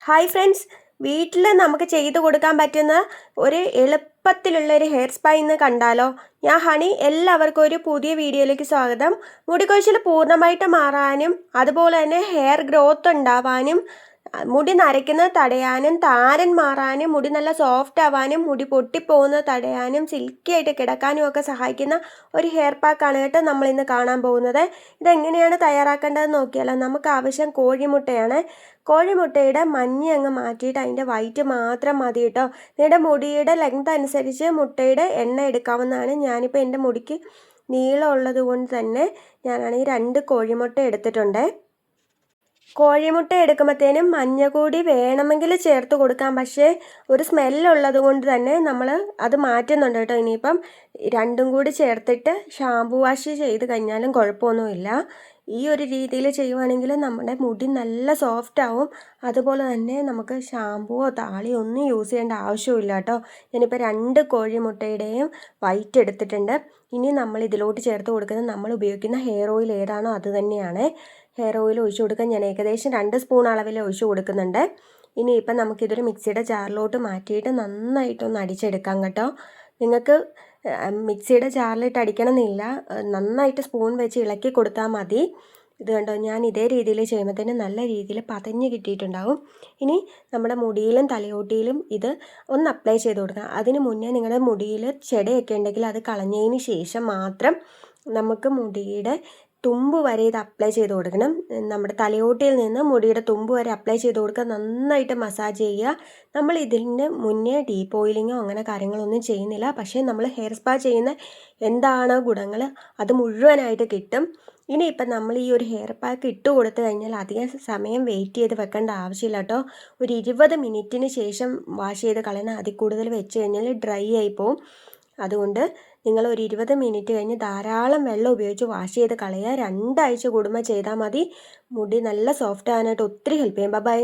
Hi friends, വീട്ടിൽ നമുക്ക് ചെയ്തു കൊടുക്കാൻ പറ്റുന്ന ഒരു എളുപ്പത്തിലുള്ളൊരു ഹെയർ സ്പാ ഇന്ന് കണ്ടാലോ? ഞാൻ ഹണി. എല്ലാവർക്കും ഒരു പുതിയ വീഡിയോയിലേക്ക് സ്വാഗതം. മുടികൊഴിച്ചിൽ പൂർണ്ണമായിട്ട് മാറാനും അതുപോലെ തന്നെ ഹെയർ ഗ്രോത്ത് ഉണ്ടാവാനും മുടി നരയ്ക്കുന്നത് തടയാനും താരൻ മാറാനും മുടി നല്ല സോഫ്റ്റ് ആവാനും മുടി പൊട്ടിപ്പോകുന്നത് തടയാനും സിൽക്കി ആയിട്ട് കിടക്കാനും ഒക്കെ സഹായിക്കുന്ന ഒരു ഹെയർ പാക്കാണ് കേട്ടോ നമ്മൾ ഇന്ന് കാണാൻ പോകുന്നത്. ഇതെങ്ങനെയാണ് തയ്യാറാക്കേണ്ടതെന്ന് നോക്കിയാലോ. നമുക്ക് ആവശ്യം കോഴിമുട്ടയാണ്. കോഴിമുട്ടയുടെ മഞ്ഞ അങ്ങ് മാറ്റിയിട്ട് അതിൻ്റെ വൈറ്റ് മാത്രം മതി കേട്ടോ. നിങ്ങളുടെ മുടിയുടെ ലെങ്ത് അനുസരിച്ച് മുട്ടയുടെ എണ്ണ എടുക്കാവുന്നതാണ്. ഞാനിപ്പോൾ എൻ്റെ മുടിക്ക് നീളമുള്ളത് കൊണ്ട് തന്നെ ഞാനാണെങ്കിൽ 2 കോഴിമുട്ട എടുത്തിട്ടുണ്ട്. കോഴിമുട്ട എടുക്കുമ്പോഴത്തേനും മഞ്ഞ കൂടി വേണമെങ്കിൽ ചേർത്ത് കൊടുക്കാം. പക്ഷേ ഒരു സ്മെല്ലുള്ളത് കൊണ്ട് തന്നെ നമ്മൾ അത് മാറ്റുന്നുണ്ട് കേട്ടോ. ഇനിയിപ്പം 2ഉം കൂടി ചേർത്തിട്ട് ഷാമ്പു വാഷ് ചെയ്ത് കഴിഞ്ഞാലും കുഴപ്പമൊന്നുമില്ല. ഈ ഒരു രീതിയിൽ ചെയ്യുവാണെങ്കിൽ നമ്മുടെ മുടി നല്ല സോഫ്റ്റ് ആവും. അതുപോലെ തന്നെ നമുക്ക് ഷാമ്പുവോ താളിയോ ഒന്നും യൂസ് ചെയ്യേണ്ട ആവശ്യമില്ല കേട്ടോ. ഞാനിപ്പോൾ 2 കോഴിമുട്ടയുടെയും വൈറ്റ് എടുത്തിട്ടുണ്ട്. ഇനി നമ്മൾ ഇതിലോട്ട് ചേർത്ത് കൊടുക്കുന്നത് നമ്മൾ ഉപയോഗിക്കുന്ന ഹെയർ ഓയിൽ ഏതാണോ അത് തന്നെയാണ്. ഹെയർ ഓയിൽ ഒഴിച്ചു കൊടുക്കാൻ ഞാൻ ഏകദേശം 2 സ്പൂൺ അളവിൽ ഒഴിച്ചു കൊടുക്കുന്നുണ്ട്. ഇനിയിപ്പം നമുക്കിതൊരു മിക്സിയുടെ ജാറിലോട്ട് മാറ്റിയിട്ട് നന്നായിട്ടൊന്ന് അടിച്ചെടുക്കാം കേട്ടോ. നിങ്ങൾക്ക് മിക്സിയുടെ ജാറിലിട്ട് അടിക്കണമെന്നില്ല, നന്നായിട്ട് സ്പൂൺ വെച്ച് ഇളക്കി കൊടുത്താൽ മതി. ഇത് കണ്ടോ, ഞാൻ ഇതേ രീതിയിൽ ചെയ്യുമ്പോഴത്തേന് നല്ല രീതിയിൽ പതഞ്ഞ് കിട്ടിയിട്ടുണ്ടാവും. ഇനി നമ്മുടെ മുടിയിലും തലയോട്ടിയിലും ഇത് ഒന്ന് അപ്ലൈ ചെയ്ത് കൊടുക്കാം. അതിന് മുന്നേ നിങ്ങളുടെ മുടിയിൽ ചെടയൊക്കെ ഉണ്ടെങ്കിൽ അത് കളഞ്ഞതിന് ശേഷം മാത്രം നമുക്ക് മുടിയുടെ തുമ്പ് വരെ ഇത് അപ്ലൈ ചെയ്ത് കൊടുക്കണം. നമ്മുടെ തലയോട്ടിയിൽ നിന്ന് മുടിയുടെ തുമ്പ് വരെ അപ്ലൈ ചെയ്ത് കൊടുക്കുക. നന്നായിട്ട് മസാജ് ചെയ്യുക. നമ്മൾ ഇതിന് മുന്നേ ഡീപ്പ് ഓയിലിങ്ങോ അങ്ങനെ കാര്യങ്ങളൊന്നും ചെയ്യുന്നില്ല. പക്ഷേ നമ്മൾ ഹെയർ സ്പാ ചെയ്യുന്ന എന്താണ് ഗുണങ്ങൾ അത് മുഴുവനായിട്ട് കിട്ടും. ഇനിയിപ്പം നമ്മൾ ഈ ഒരു ഹെയർ പാക്ക് ഇട്ട് കൊടുത്തു കഴിഞ്ഞാൽ അധികം സമയം വെയിറ്റ് ചെയ്ത് വെക്കേണ്ട ആവശ്യമില്ല കേട്ടോ. ഒരു 20 മിനിറ്റിന് ശേഷം വാഷ് ചെയ്ത് കളയണം. അതിൽ കൂടുതൽ വെച്ച് കഴിഞ്ഞാൽ ഡ്രൈ ആയി പോവും. അതുകൊണ്ട് നിങ്ങൾ ഒരു 20 മിനിറ്റ് കഴിഞ്ഞ് ധാരാളം വെള്ളം ഉപയോഗിച്ച് വാഷ് ചെയ്ത് കളയുക. 2 ആഴ്ച കൂടുമ്പോൾ ചെയ്താൽ മതി. മുടി നല്ല സോഫ്റ്റ് ആകാനായിട്ട് ഒത്തിരി ഹെൽപ്പ് ചെയ്യും. ബൈ.